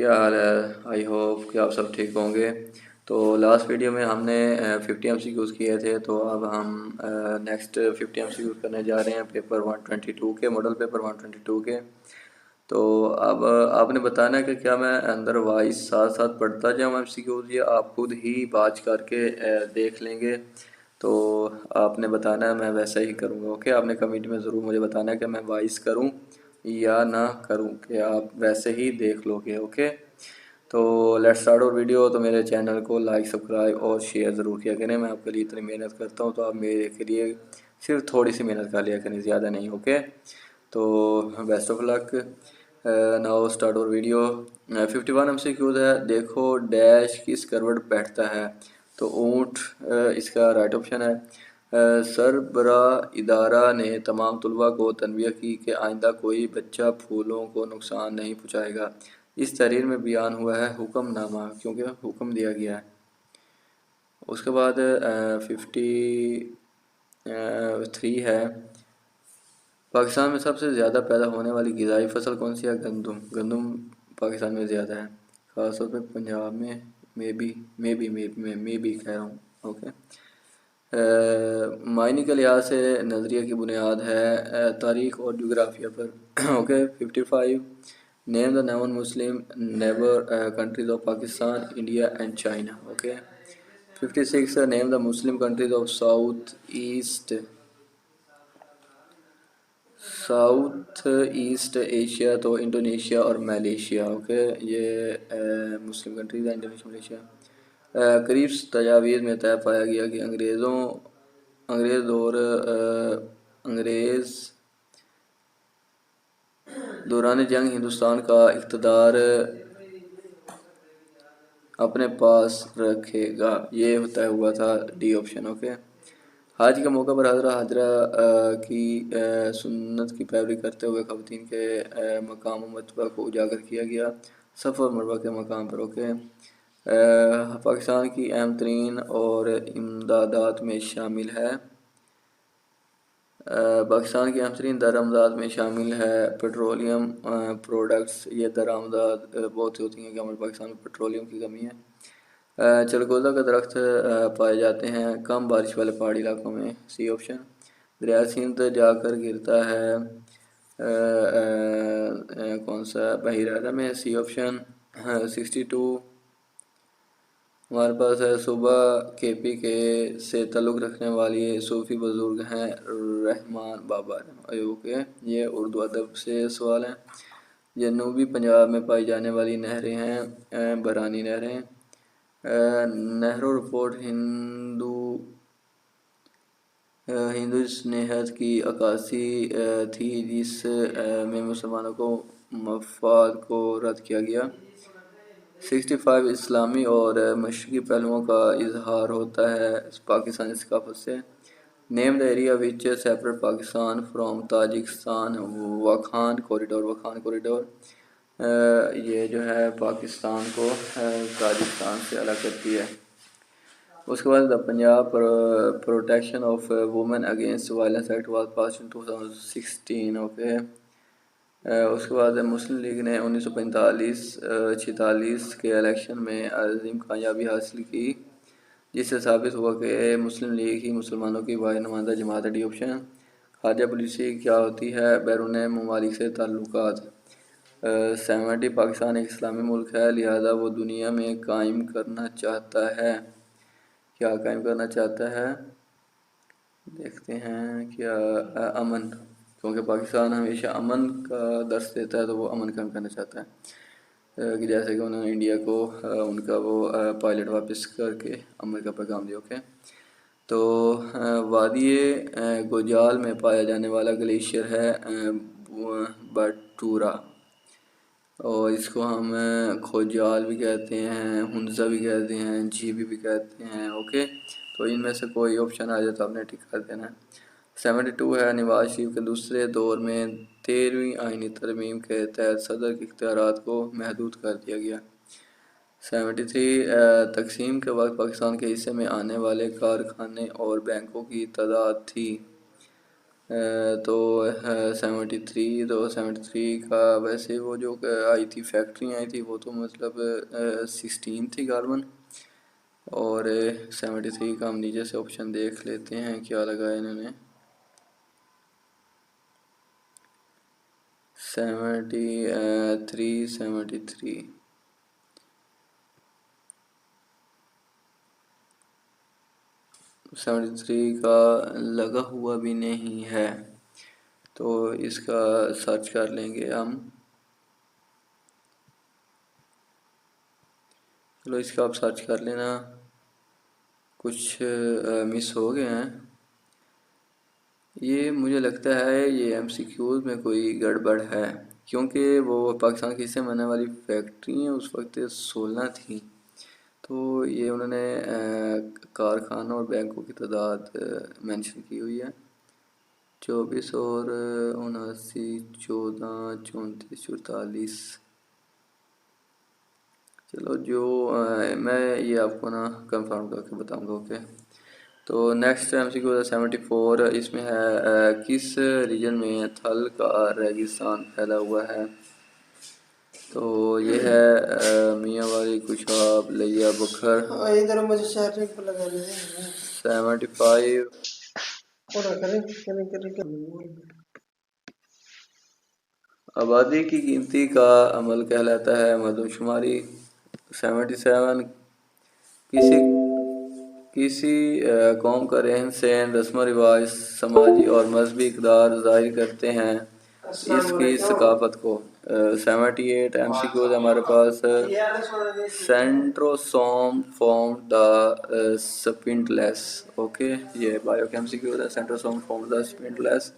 کیا حال ہے؟ آئی ہوپ کہ آپ سب ٹھیک ہوں گے۔ تو لاسٹ ویڈیو میں ہم نے 50 MCQs کیے تھے، تو اب ہم نیکسٹ 50 MCQs کرنے جا رہے ہیں پیپر 122 کے، ماڈل پیپر 122 کے۔ تو اب آپ نے بتانا ہے کہ کیا میں اندر وائز ساتھ ساتھ پڑھتا جاؤں MCQs، یا آپ خود ہی باچ کر کے دیکھ لیں گے؟ تو آپ نے بتانا ہے، میں ویسا ہی کروں گا۔ اوکے، آپ نے کمیٹی میں ضرور مجھے بتانا ہے کہ میں وائز کروں یا نہ کروں، کہ آپ ویسے ہی دیکھ لو گے۔ اوکے، تو لیٹ سٹارٹ اور ویڈیو۔ تو میرے چینل کو لائک، سبسکرائب اور شیئر ضرور کیا کریں۔ میں آپ کے لیے اتنی محنت کرتا ہوں، تو آپ میرے کے لیے صرف تھوڑی سی محنت کر لیا کریں، زیادہ نہیں۔ اوکے، تو best of luck. Now start our video. 51 MCQs ہے۔ دیکھو ڈیش کس کروٹ بیٹھتا ہے؟ تو اونٹ اس کا رائٹ آپشن ہے۔ سربراہ ادارہ نے تمام طلباء کو تنبیہ کی کہ آئندہ کوئی بچہ پھولوں کو نقصان نہیں پہنچائے گا۔ اس تحریر میں بیان ہوا ہے حکم نامہ، کیونکہ حکم دیا گیا ہے۔ اس کے بعد 53 ہے۔ پاکستان میں سب سے زیادہ پیدا ہونے والی غذائی فصل کون سی ہے؟ گندم۔ گندم پاکستان میں زیادہ ہے، خاص طور پہ پنجاب میں۔ میں بھی کہہ رہا ہوں۔ اوکے، معنی کے لحاظ سے نظریہ کی بنیاد ہے تاریخ اور جغرافیہ پر۔ Okay, 55 name the non Muslim neighbour countries of Pakistan, India and China. Okay, 56 name the Muslim countries of South East Asia, تو انڈونیشیا اور ملیشیا۔ اوکے، یہ مسلم کنٹریز ہیں، انڈونیشیا، ملیشیا۔ قریب تجاویز میں طے پایا گیا کہ انگریز دوران جنگ ہندوستان کا اقتدار اپنے پاس رکھے گا۔ یہ طے ہوا تھا، ڈی آپشن۔ اوکے، حج کے موقع پر حضرہ حاجرہ کی سنت کی پیروی کرتے ہوئے خواتین کے مقام و مرتبہ کو اجاگر کیا گیا، صف اور مرتبہ کے مقام پر۔ اوکے، پاکستان کی اہم ترین اور امدادات میں شامل ہے۔ پاکستان کی اہم ترین درآمدات میں شامل ہے پیٹرولیم پروڈکٹس۔ یہ درآمدات بہت ہوتی ہیں کہ ہمارے پاکستان میں پیٹرولیم کی کمی ہے۔ چلگوزہ کا درخت پائے جاتے ہیں کم بارش والے پہاڑی علاقوں میں، سی آپشن۔ دریائے سندھ جا کر گرتا ہے کون سا؟ بحیرہ احمر میں، سی آپشن۔ 62 ہمارے پاس ہے صوبہ کے پی کے سے تعلق رکھنے والی صوفی بزرگ ہیں رحمان بابا۔ اوکے، یہ اردو ادب سے سوال ہیں۔ جنوبی پنجاب میں پائی جانے والی نہریں ہیں برانی نہریں۔ نہرو رپورٹ ہندوز نہضت کی عکاسی تھی جس میں مسلمانوں کو مفاد کو رد کیا گیا۔ 65 اسلامی اور مشرقی پہلوؤں کا اظہار ہوتا ہے پاکستانی ثقافت سے۔ Name the area which separate Pakistan from Tajikistan, Wakhan corridor. یہ جو ہے پاکستان کو تاجکستان سے الگ کرتی ہے۔ اس کے بعد Punjab protection of women against violence act was passed in 2016۔ Okay, اس کے بعد مسلم لیگ نے 1945-46 کے الیکشن میں عظیم کامیابی حاصل کی، جس سے ثابت ہوا کہ مسلم لیگ ہی مسلمانوں کی واحد نمائندہ جماعت ہے، ڈی آپشن۔ خارجہ پالیسی کیا ہوتی ہے؟ بیرون ممالک سے تعلقات۔ 70 پاکستان ایک اسلامی ملک ہے، لہذا وہ دنیا میں قائم کرنا چاہتا ہے۔ کیا قائم کرنا چاہتا ہے؟ دیکھتے ہیں، کیا امن، کیونکہ پاکستان ہمیشہ امن کا درس دیتا ہے، تو وہ امن قائم کرنا چاہتا ہے، کہ جیسے کہ انہوں نے انڈیا کو ان کا وہ پائلٹ واپس کر کے امن کا پیغام دیا۔ اوکے، تو وادی گوجال میں پایا جانے والا گلیشیئر ہے بٹورا، اور اس کو ہم کھوجال بھی کہتے ہیں، ہنزا بھی کہتے ہیں، جیبی بھی کہتے ہیں۔ اوکے، تو ان میں سے کوئی آپشن آ جائے تو آپ نے ٹک کر دینا ہے۔ 72 ہے نواز شریف کے دوسرے دور میں 13ویں آئینی ترمیم کے تحت صدر کے اختیارات کو محدود کر دیا گیا۔ 73 تقسیم کے وقت پاکستان کے حصے میں آنے والے کارخانے اور بینکوں کی تعداد تھی تو 73 تو 73 کا ویسے وہ جو آئی تھی فیکٹری آئی تھی وہ تو مطلب 16 تھی کاربن، اور 73 کا ہم نیچے سے آپشن دیکھ لیتے ہیں کیا لگا انہوں نے. 73 کا لگا ہوا بھی نہیں ہے، تو اس کا سرچ کر لیں گے ہم. چلو اس کا آپ سرچ کر لینا. کچھ مس ہو گئے ہیں. یہ مجھے لگتا ہے یہ ایم سی کیوز میں کوئی گڑبڑ ہے، کیونکہ وہ پاکستان کے حصے میں آنے والی فیکٹری ہیں اس وقت 16 تھیں، تو یہ انہوں نے کارخانوں اور بینکوں کی تعداد مینشن کی ہوئی ہے. 24 اور 79 14 34 44. چلو جو میں یہ آپ کو نا کنفرم کر کے بتاؤں گا. اوکے، تو نیکسٹ ایم سی کیو 74. اس میں ہے کس ریجن میں تھل کا ریگستان پھیلا ہوا ہے؟ تو یہ ہے میاں والی کچھاب لیا بکھر. 75 آبادی کی گنتی کا عمل کہلاتا ہے مردم شماری. 77 کسی قوم کا رہن سہن رسم و رواج سماجی اور مذہبی اقدار ظاہر کرتے ہیں اس کی ثقافت کو. 78 ایم سی کیوز ہمارے پاس. سینٹروسوم فارم دا سپنڈلس. اوکے، یہ بایو کے ایم سی کیوز ہے. سینٹروسوم form the سپنڈلس.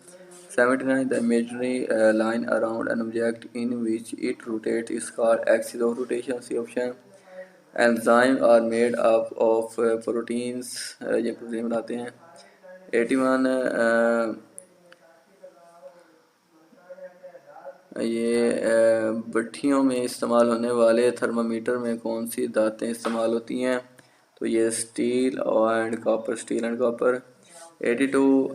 79 the imaginary line around an object in which it rotates is called axis of rotation. C option. Enzymes are made up of proteins. یہ protein بناتے ہیں. 81 یہ بھٹیوں میں استعمال ہونے والے تھرمامیٹر میں کون سی دھاتیں استعمال ہوتی ہیں؟ تو یہ steel and copper. Steel and copper. 82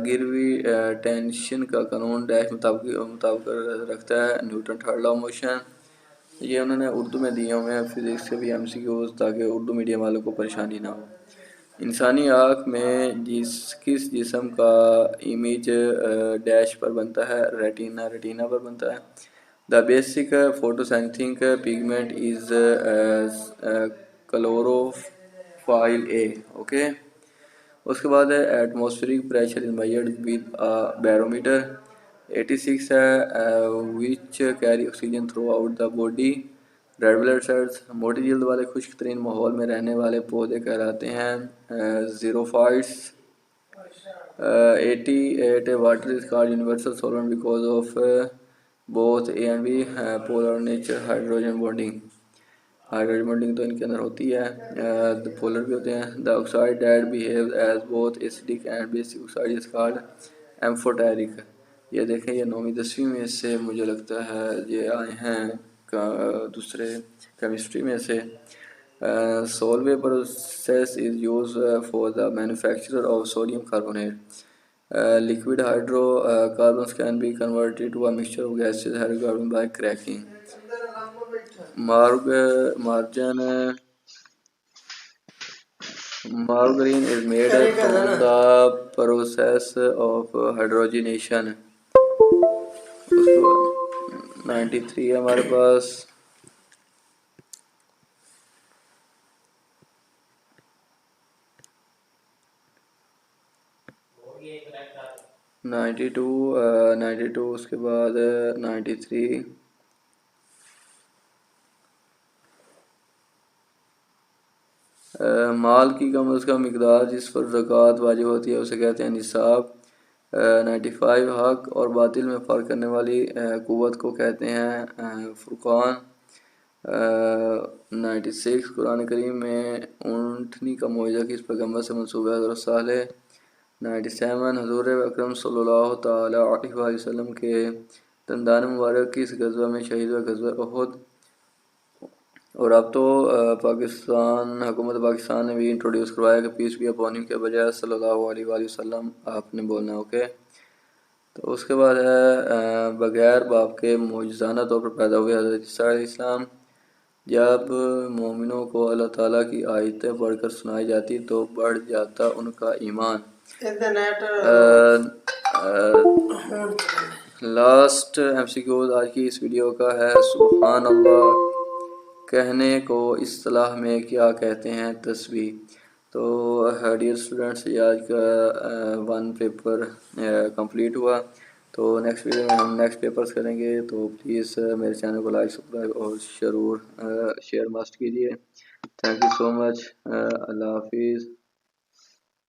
gravitation کا قانون ڈیش مطابق رکھتا ہے نیوٹن تھرڈ لا موشن. یہ انہوں نے اردو میں دیے ہوئے ہیں فزکس کے بھی ایم سی کیوز تاکہ اردو میڈیم والوں کو پریشانی نہ ہو. انسانی آنکھ میں کس جسم کا امیج ڈیش پر بنتا ہے؟ ریٹینا پر بنتا ہے. The basic فوٹوسینتھنگ پیگمنٹ is کلوروفائل a. Okay, اس کے بعد ہے atmospheric pressure is measured with barometer. 86 ہے which carry oxygen throughout the body. Red blood cells. موٹی جلد والے خشک ترین ماحول میں رہنے والے پودے کہلاتے ہیں xerophytes. 88 water is called universal solvent because of both A and B polar nature. Hydrogen bonding تو ان کے اندر ہوتی ہے، پولر بھی ہوتے ہیں. The oxide that behaves as both acidic and basic oxide is called amphoteric. یہ دیکھیں یہ 9ویں 10ویں میں سے مجھے لگتا ہے یہ آئے ہیں دوسرے کیمسٹری میں سے. Solvay process is use for the manufacture of sodium carbonate. liquid hydrocarbons can be converted to a mixture of gases hydrocarbon by cracking. Margarine is made from the process of hydrogenation. 93 ہے ہمارے پاس. Ninety two اس کے بعد 93. مال کی کم از کم مقدار جس پر زکوٰۃ واجب ہوتی ہے اسے کہتے ہیں نصاب. 95 حق اور باطل میں فرق کرنے والی قوت کو کہتے ہیں فرقان. 96 قرآن کریم میں اونٹنی کا معجزہ کس پیغمبر سے منسوب ہے؟ حضرت صالح. 97 حضور اکرم صلی اللہ تعالی علیہ وآلہ وسلم کے دندان مبارک کس غزوہ میں شہید ہوئے؟ غزوہ احد. اور اب تو حکومت پاکستان نے بھی انٹروڈیوس کروایا کہ پیس بھی اپون ہم کے بجائے صلی اللہ علیہ وآلہ وسلم آپ نے بولنا ہے. اوکے، تو اس کے بعد ہے بغیر باپ کے معجزانہ طور پر پیدا ہوئے حضرت عیسیٰ علیہ السلام۔ جب مومنوں کو اللہ تعالیٰ کی آیتیں پڑھ کر سنائی جاتی تو بڑھ جاتا ان کا ایمان۔ لاسٹ MCQ'S آج کی اس ویڈیو کا ہے سبحان اللہ کہنے کو اصطلاح میں کیا کہتے ہیں؟ تسبیح۔ تو ڈیئر اسٹوڈنٹس، یہ آج کا 1 پیپر کمپلیٹ ہوا۔ تو نیکسٹ ویڈیو میں ہم نیکسٹ پیپرز کریں گے، تو پلیز میرے چینل کو لائک، سبسکرائب اور ضرور شیئر مسٹ کیجیے۔ تھینک یو سو مچ۔ اللہ حافظ۔